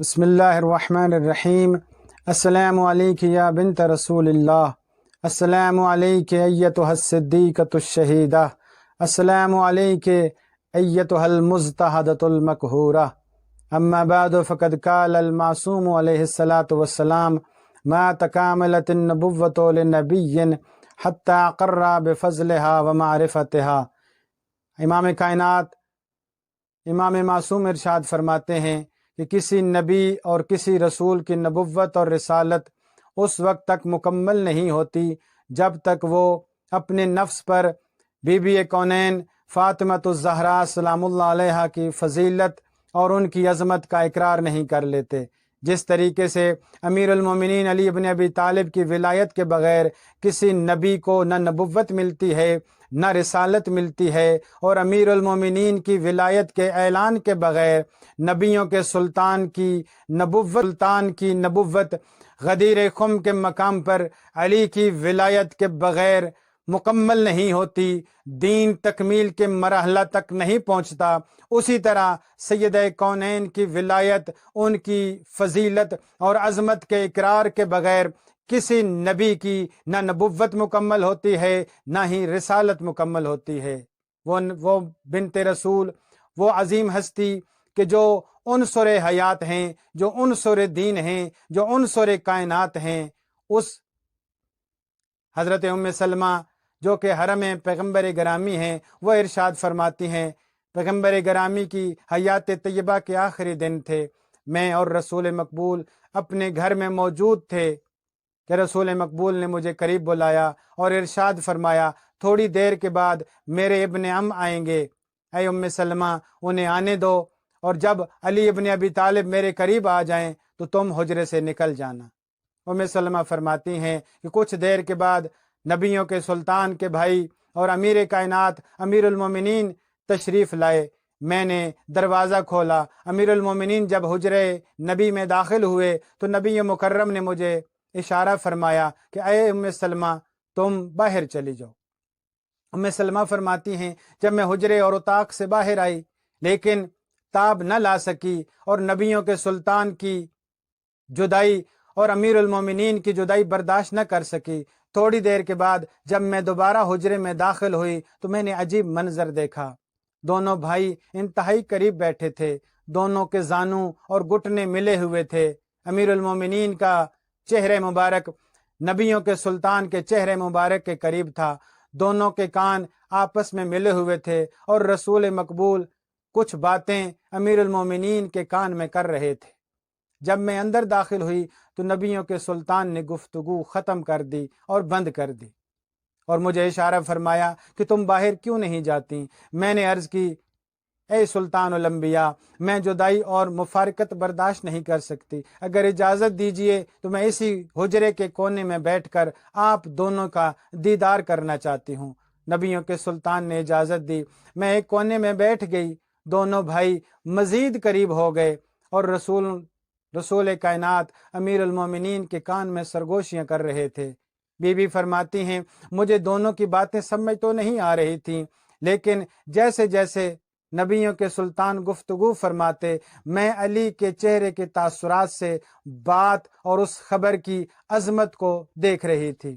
بسم اللہ الرحمن الرحیم۔ السلام علیکم یا بنت رسول اللہ، السلام علیکم ایتها الصدیقۃ الشہیدہ، السلام علیکم ایتها المجتہدۃ المقہورہ۔ اما بعد فقد قال المعصوم علیہ الصلاۃ والسلام ما تکاملت النبوۃ لنبی حتی قر بفضلها ومعرفتها۔ امام کائنات امام معصوم ارشاد فرماتے ہیں کہ کسی نبی اور کسی رسول کی نبوت اور رسالت اس وقت تک مکمل نہیں ہوتی جب تک وہ اپنے نفس پر بی بی کونین فاطمۃ الزہرا سلام اللہ علیہا کی فضیلت اور ان کی عظمت کا اقرار نہیں کر لیتے۔ جس طریقے سے امیر المومنین علی ابن ابی طالب کی ولایت کے بغیر کسی نبی کو نہ نبوت ملتی ہے نہ رسالت ملتی ہے، اور امیر المومنین کی ولایت کے اعلان کے بغیر نبیوں کے سلطان کی نبوت غدیر خم کے مقام پر علی کی ولایت کے بغیر مکمل نہیں ہوتی، دین تکمیل کے مرحلہ تک نہیں پہنچتا۔ اسی طرح سید کونین کی ولایت، ان کی فضیلت اور عظمت کے اقرار کے بغیر کسی نبی کی نہ نبوت مکمل ہوتی ہے نہ ہی رسالت مکمل ہوتی ہے۔ وہ بنت رسول، وہ عظیم ہستی کہ جو عنصر حیات ہیں، جو عنصر دین ہیں، جو عنصر کائنات ہیں، اس حضرت ام سلمہ جو کہ حرم پیغمبر گرامی ہیں، وہ ارشاد فرماتی ہیں پیغمبر گرامی کی حیات طیبہ کے آخری دن تھے، میں اور رسول مقبول اپنے گھر میں موجود تھے کہ رسول مقبول نے مجھے قریب بلایا اور ارشاد فرمایا تھوڑی دیر کے بعد میرے ابن عم آئیں گے، اے ام سلمہ انہیں آنے دو، اور جب علی ابن ابی طالب میرے قریب آ جائیں تو تم حجرے سے نکل جانا۔ ام سلمہ فرماتی ہیں کہ کچھ دیر کے بعد نبیوں کے سلطان کے بھائی اور امیر کائنات امیر المومنین تشریف لائے۔ میں نے دروازہ کھولا، امیر المومنین جب حجرے نبی میں داخل ہوئے تو نبی مکرم نے مجھے اشارہ فرمایا کہ اے ام سلمہ تم باہر چلی جاؤ۔ ام سلمہ فرماتی ہیں جب میں حجرے اور اتاق سے باہر آئی لیکن تاب نہ لا سکی اور نبیوں کے سلطان کی جدائی اور امیر المومنین کی جدائی برداشت نہ کر سکی۔ تھوڑی دیر کے بعد جب میں دوبارہ حجرے میں داخل ہوئی تو میں نے عجیب منظر دیکھا۔ دونوں بھائی انتہائی قریب بیٹھے تھے، دونوں کے زانوں اور گھٹنے ملے ہوئے تھے۔ امیر المومنین کا چہرہ مبارک نبیوں کے سلطان کے چہرے مبارک کے قریب تھا، دونوں کے کان آپس میں ملے ہوئے تھے، اور رسول مقبول کچھ باتیں امیر المومنین کے کان میں کر رہے تھے۔ جب میں اندر داخل ہوئی تو نبیوں کے سلطان نے گفتگو ختم کر دی اور بند کر دی، اور مجھے اشارہ فرمایا کہ تم باہر کیوں نہیں جاتی؟ میں نے عرض کی اے سلطان الانبیاء، میں جدائی اور مفارقت برداشت نہیں کر سکتی، اگر اجازت دیجئے تو میں اسی حجرے کے کونے میں بیٹھ کر آپ دونوں کا دیدار کرنا چاہتی ہوں۔ نبیوں کے سلطان نے اجازت دی، میں ایک کونے میں بیٹھ گئی، دونوں بھائی مزید قریب ہو گئے اور رسول کائنات امیر المومنین کے کان میں سرگوشیاں کر رہے تھے۔ بی بی فرماتی ہیں مجھے دونوں کی باتیں سمجھ تو نہیں آ رہی تھیں، لیکن جیسے جیسے نبیوں کے سلطان گفتگو فرماتے میں علی کے چہرے کے تاثرات سے بات اور اس خبر کی عظمت کو دیکھ رہی تھی۔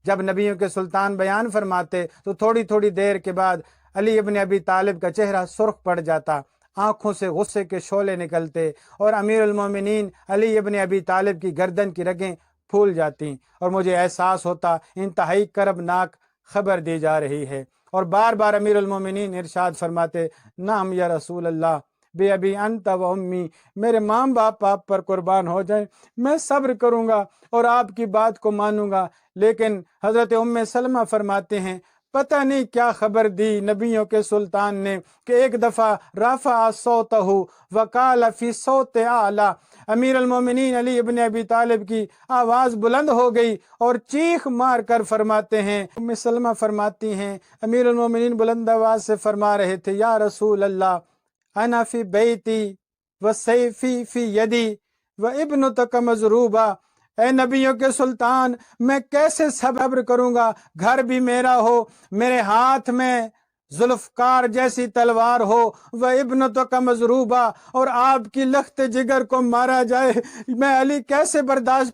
جب نبیوں کے سلطان بیان فرماتے تو تھوڑی تھوڑی دیر کے بعد علی ابن ابی طالب کا چہرہ سرخ پڑ جاتا، آنکھوں سے غصے کے شعلے نکلتے، اور امیر المومنین علی ابن ابی طالب کی گردن کی رگیں پھول جاتی، اور مجھے احساس ہوتا انتہائی کربناک خبر دی جا رہی ہے، اور بار بار امیر المومنین ارشاد فرماتے نعم یا رسول اللہ بے ابی انت و امی، میرے ماں باپ آپ پر قربان ہو جائیں، میں صبر کروں گا اور آپ کی بات کو مانوں گا۔ لیکن حضرت ام سلمہ فرماتے ہیں پتہ نہیں کیا خبر دی نبیوں کے سلطان نے کہ ایک دفعہ رفع صوتہ وقال فی صوت اعلی، امیر المومنین علی ابن ابی طالب کی آواز بلند ہو گئی اور چیخ مار کر فرماتے ہیں، ام سلمہ فرماتی ہیں امیر المومنین بلند آواز سے فرما رہے تھے یا رسول اللہ انا فی بیتی وسیفی فی یدی وابنتک مضروبہ، اے نبیوں کے سلطان میں کیسے صبر کروں گا، گھر بھی میرا ہو، میرے ہاتھ میں ذوالفقار جیسی تلوار ہو وہ ابنتوں کا مضروبہ، اور آپ کی لخت جگر کو مارا جائے، میں علی کیسے برداشت